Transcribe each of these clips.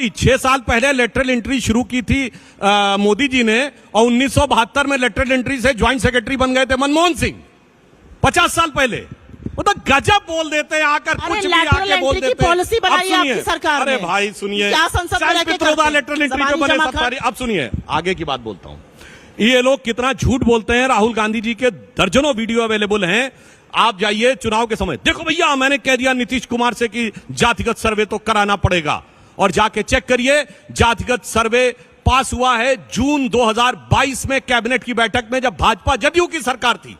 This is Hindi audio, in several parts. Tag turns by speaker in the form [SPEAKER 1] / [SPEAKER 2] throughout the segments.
[SPEAKER 1] 6 साल पहले लेटरल एंट्री शुरू की थी मोदी जी ने, और 1972 में लेटरल एंट्री से ज्वाइंट सेक्रेटरी बन गए थे मनमोहन सिंह। 50 साल पहले। वो तो गजब बोल देते हैं आकर, कुछ भी आके बोल देते हैं।
[SPEAKER 2] पॉलिसी बनाई आपकी सरकार ने।
[SPEAKER 1] अरे भाई सुनिए,
[SPEAKER 2] क्या संसद में
[SPEAKER 1] लेटरल एंट्री पे बने सब सारी। अब सुनिए आगे की बात बोलता हूं। ये लोग कितना झूठ बोलते हैं। राहुल गांधी जी के दर्जनों वीडियो अवेलेबल हैं, आप जाइए चुनाव के समय। देखो भैया मैंने कह दिया नीतीश कुमार से कि जातिगत सर्वे तो कराना पड़ेगा, और जाके चेक करिए जातिगत सर्वे पास हुआ है जून 2022 में कैबिनेट की बैठक में, जब भाजपा जदयू की सरकार थी।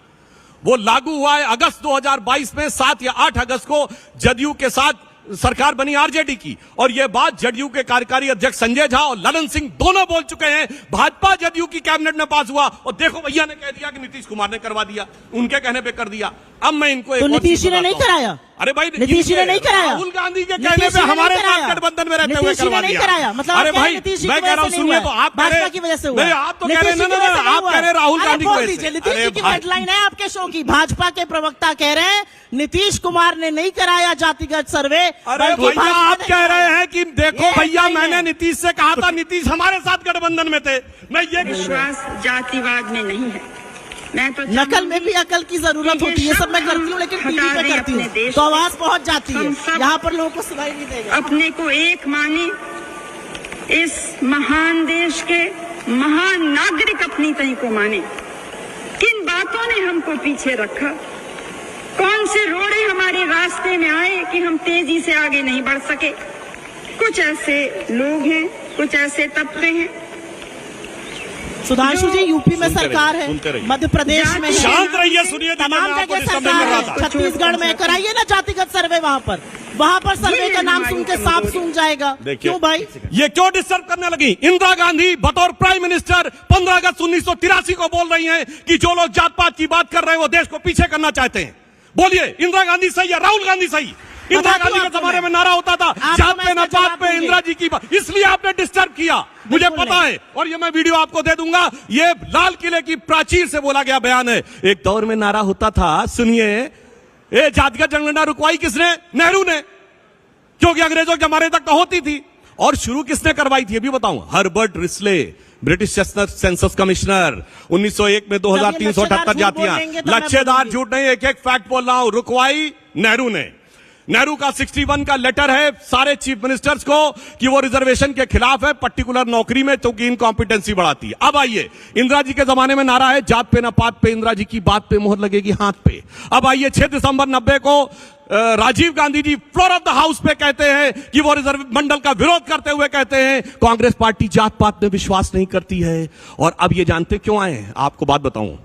[SPEAKER 1] वो लागू हुआ है अगस्त 2022 में, 7 या 8 अगस्त को जदयू के साथ सरकार बनी आरजेडी की। और यह बात जदयू के कार्यकारी अध्यक्ष संजय झा और ललन सिंह दोनों बोल चुके हैं, भाजपा जदयू की कैबिनेट में पास हुआ। और देखो भैया ने कह दिया कि नीतीश कुमार ने करवा दिया, उनके कहने पे कर दिया। अब मैं इनको
[SPEAKER 2] तो नीतीश ने नहीं कराया।
[SPEAKER 1] अरे भाई
[SPEAKER 2] नीतीश ने नहीं कराया,
[SPEAKER 1] राहुल गांधी के कहने पे हमारे साथ गठबंधन में रहते हुए करवा दिया।
[SPEAKER 2] मतलब
[SPEAKER 1] अरे भाई मैं कह रहा हूँ सुनिए, तो आप
[SPEAKER 2] भाजपा की वजह से हुआ।
[SPEAKER 1] आप तो कह रहे हैं आप कह रहे हैं राहुल गांधी की वजह से।
[SPEAKER 2] नीतीश जी की हेडलाइन है आपके शो की, भाजपा के प्रवक्ता कह रहे हैं नीतीश कुमार ने नहीं कराया जातिगत सर्वे।
[SPEAKER 1] अरे भैया आप कह रहे हैं कि देखो भैया मैंने नीतीश से कहा था, नीतीश हमारे साथ गठबंधन में थे। मैं ये
[SPEAKER 3] विश्वास जातिवाद में नहीं है। मैं तो
[SPEAKER 2] नकल में भी अकल की जरूरत होती है, सब मैं करती हूँ, लेकिन टीवी पे करती हूँ तो आवाज पहुंच जाती है, यहाँ पर लोगों को सुनाई नहीं देगा।
[SPEAKER 3] अपने को एक माने, इस महान देश के महान नागरिक अपनी तय को माने। किन बातों ने हमको पीछे रखा, कौन से रोड़े हमारे रास्ते में आए कि हम तेजी से आगे नहीं बढ़ सके। कुछ ऐसे लोग हैं, कुछ ऐसे तत्व हैं।
[SPEAKER 2] सुधांशु जी यूपी में सरकार है, मध्य प्रदेश में
[SPEAKER 1] शांत रहिए, सुनिए
[SPEAKER 2] तमाम जगह सरकार है, छत्तीसगढ़ में कराइए ना जातिगत सर्वे। वहाँ पर सर्वे का नाम सुन के सांप सूंघ जाएगा। क्यों भाई
[SPEAKER 1] ये क्यों डिस्टर्ब करने लगी? इंदिरा गांधी बतौर प्राइम मिनिस्टर 15 अगस्त 1983 को बोल रही हैं कि जो लोग जात पात की बात कर रहे हैं वो देश को पीछे करना चाहते हैं। बोलिए इंदिरा गांधी सही है, राहुल गांधी सही? इंदिरा गांधी के जमाने में नारा होता था जात पे न पात पे, इंदिरा जी की बात, इसलिए आपने डिस्टर्ब किया, मुझे पता है। और ये मैं वीडियो आपको दे दूंगा, ये लाल किले की प्राचीर से बोला गया बयान है। एक दौर में नारा होता था, सुनिए, ये जातिगत जनगणना रुकवाई किसने? नेहरू ने, क्योंकि अंग्रेजों के जमाने तक तो होती थी। और शुरू किसने करवाई थी अभी बताऊं? Herbert Risley, British census commissioner. 1901 में 2378 जातियां। लच्छेदार झूठ नहीं, एक एक फैक्ट बोल रहा हूं। रुकवाई नेहरू ने। नेहरू का 61 का लेटर है सारे चीफ मिनिस्टर्स को कि वो रिजर्वेशन के खिलाफ है, पर्टिकुलर नौकरी में, क्योंकि इनकॉम्पिटेंसी बढ़ाती है। अब आइए, इंदिरा जी के जमाने में नारा है जात पे न पात पे, इंदिरा जी की बात पे मोहर लगेगी हाथ पे। अब आइए 6 दिसंबर 90 को Rajiv Gandhi ji floor of the house पे कहते हैं कि वो रिजर्व मंडल का विरोध करते हुए कहते हैं कांग्रेस पार्टी जात पात में विश्वास नहीं करती है। और अब ये जानते क्यों आए हैं? आपको बात बताऊं,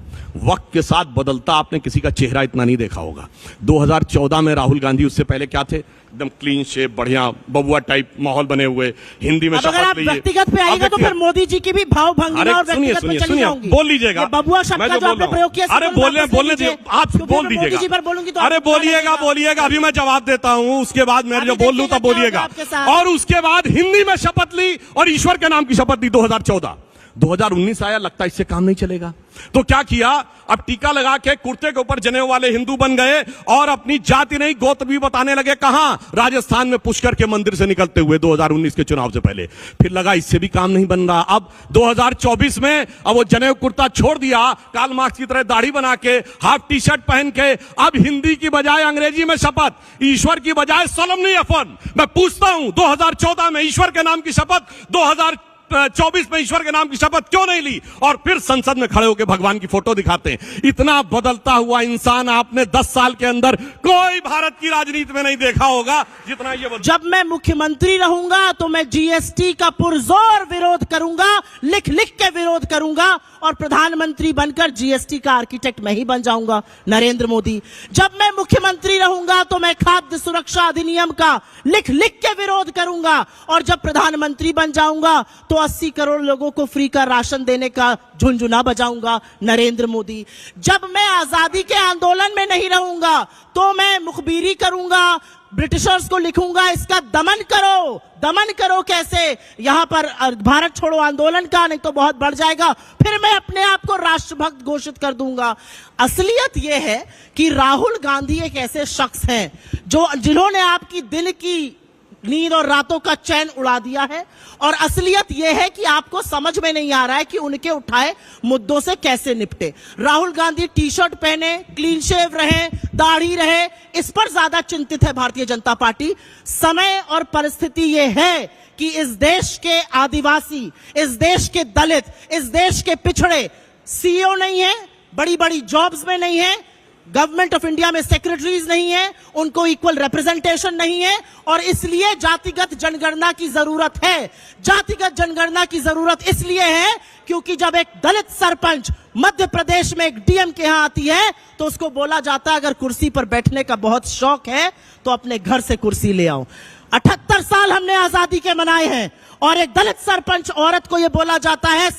[SPEAKER 1] वक्त के साथ बदलता आपने किसी का चेहरा इतना नहीं देखा होगा। 2014 में राहुल गांधी, उससे पहले क्या थे? एकदम क्लीन शेप, बढ़िया बबुआ टाइप माहौल बने हुए, हिंदी में शपथ ली।
[SPEAKER 2] व्यक्तिगत पे आएगा तो फिर मोदी जी की भी भाव भंगी और व्यक्तिगत पे चली जाऊंगी।
[SPEAKER 1] बोल लीजिएगा,
[SPEAKER 2] बबुआ शब्द का जो आपने प्रयोग किया,
[SPEAKER 1] अरे बोलने दीजिए, आप बोल दीजिएगा। अरे बोलिएगा, अभी मैं जवाब देता हूँ, उसके बाद मैं जो बोल लूं तब बोलिएगा। और उसके बाद हिंदी में शपथ ली और ईश्वर के नाम की शपथ ली 2014। 2019 आया, लगता है इससे काम नहीं चलेगा, तो क्या किया? अब टीका लगा के कुर्ते के ऊपर जनेऊ वाले हिंदू बन गए और अपनी जाति नहीं गोत्र भी बताने लगे। कहां? राजस्थान में पुष्कर के मंदिर से निकलते हुए 2019 के चुनाव से पहले। फिर लगा इससे भी काम नहीं बन रहा। अब 2024 में अब वो जनेऊ कुर्ता छोड़ दिया, कार्ल मार्क्स की तरह दाढ़ी बना के, हाफ टी शर्ट पहन के, अब हिंदी की बजाय अंग्रेजी में शपथ, ईश्वर की बजाय सोलमनी अफर्म। मैं पूछता हूं 2014 में ईश्वर के नाम की शपथ, 2024 में ईश्वर के नाम की शपथ क्यों नहीं ली? और फिर संसद में खड़े होकर भगवान की फोटो दिखाते हैं। इतना बदलता हुआ इंसान आपने 10 साल के अंदर कोई भारत की राजनीति में नहीं देखा होगा जितना ये।
[SPEAKER 2] जब मैं मुख्यमंत्री रहूंगा तो मैं जीएसटी का पुरजोर विरोध करूंगा, लिख लिख के विरोध करूंगा, और प्रधानमंत्री बनकर जीएसटी का आर्किटेक्ट मैं ही बन जाऊंगा, नरेंद्र मोदी। जब मैं मुख्यमंत्री रहूंगा तो मैं खाद्य सुरक्षा अधिनियम का लिख लिख के विरोध करूंगा, और जब प्रधानमंत्री बन जाऊंगा तो 80 करोड़ लोगों को फ्री का राशन देने का झुनझुना बजाऊंगा, नरेंद्र मोदी। जब मैं आजादी के आंदोलन में नहीं रहूंगा तो मैं मुखबिरी करूंगा, ब्रिटिशर्स को लिखूंगा इसका दमन करो। दमन करो कैसे? यहां पर भारत छोड़ो आंदोलन का, नहीं तो बहुत बढ़ जाएगा, फिर मैं अपने आप को राष्ट्रभक्त घोषित कर दूंगा। असलियत यह है कि राहुल गांधी एक ऐसे शख्स हैं जिन्होंने आपकी दिल की नींद और रातों का चैन उड़ा दिया है। और असलियत यह है कि आपको समझ में नहीं आ रहा है कि उनके उठाए मुद्दों से कैसे निपटे। राहुल गांधी टी शर्ट पहने, क्लीन शेव रहे, दाढ़ी रहे, इस पर ज्यादा चिंतित है भारतीय जनता पार्टी। समय और परिस्थिति यह है कि इस देश के आदिवासी, इस देश के दलित, इस देश के पिछड़े सीईओ नहीं है, बड़ी बड़ी जॉब्स में नहीं है, गवर्नमेंट ऑफ इंडिया में सेक्रेटरीज नहीं है, उनको इक्वल रिप्रेजेंटेशन नहीं है, और इसलिए जातिगत जनगणना की जरूरत है। जातिगत जनगणना की जरूरत इसलिए है क्योंकि जब एक दलित सरपंच मध्य प्रदेश में एक डीएम के यहां आती है तो उसको बोला जाता है अगर कुर्सी पर बैठने का बहुत शौक है तो अपने घर से कुर्सी ले आओ। 78 साल हमने आजादी के मनाए हैं और एक दलित सरपंच औरत को यह बोला जाता है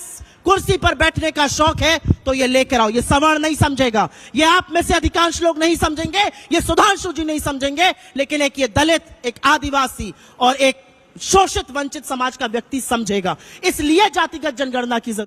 [SPEAKER 2] कुर्सी पर बैठने का शौक है तो ये लेकर आओ। ये सवर्ण नहीं समझेगा, ये आप में से अधिकांश लोग नहीं समझेंगे, ये सुधांशु जी नहीं समझेंगे, लेकिन एक ये दलित, एक आदिवासी और एक शोषित वंचित समाज का व्यक्ति समझेगा। इसलिए जातिगत जनगणना की जरूरत